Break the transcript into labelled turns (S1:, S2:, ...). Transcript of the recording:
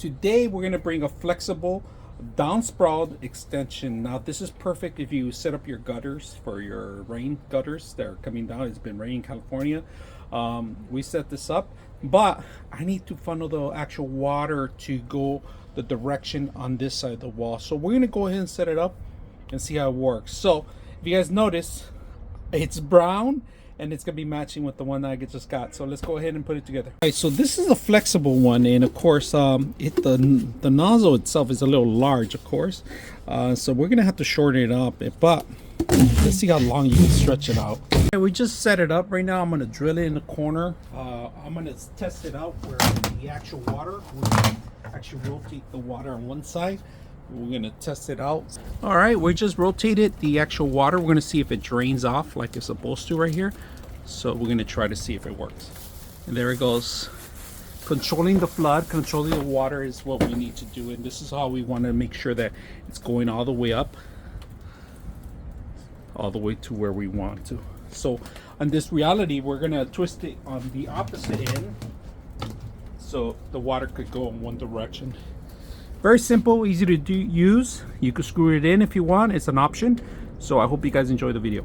S1: Today we're going to bring a flexible downspout extension. Now this is perfect if you set up your gutters for your rain gutters that are coming down. It's been raining in California. We set this up, but I need to funnel the actual water to go the direction on this side of the wall. So we're going to go ahead and set it up and see how it works. So if you guys notice, it's brown and it's gonna be matching with the one that I just got. So let's go ahead and put it together. All right, so this is a flexible one, and of course the nozzle itself is a little large, of course, so we're gonna have to shorten it up, but let's see how long you can stretch it out. Okay, we just set it up. Right now I'm gonna drill it in the corner. I'm gonna test it out where the actual water, we're gonna actually rotate the water on one side. We're gonna test it out. All right, we just rotated the actual water. We're gonna see if it drains off like it's supposed to right here. So we're gonna try to see if it works. And there it goes. Controlling the flood, controlling the water is what we need to do. And this is how we want to make sure that it's going all the way up, all the way to where we want to. So on this reality, we're gonna twist it on the opposite end so the water could go in one direction. Very simple, easy to use. You could screw it in if you want. It's an option. So I hope you guys enjoy the video.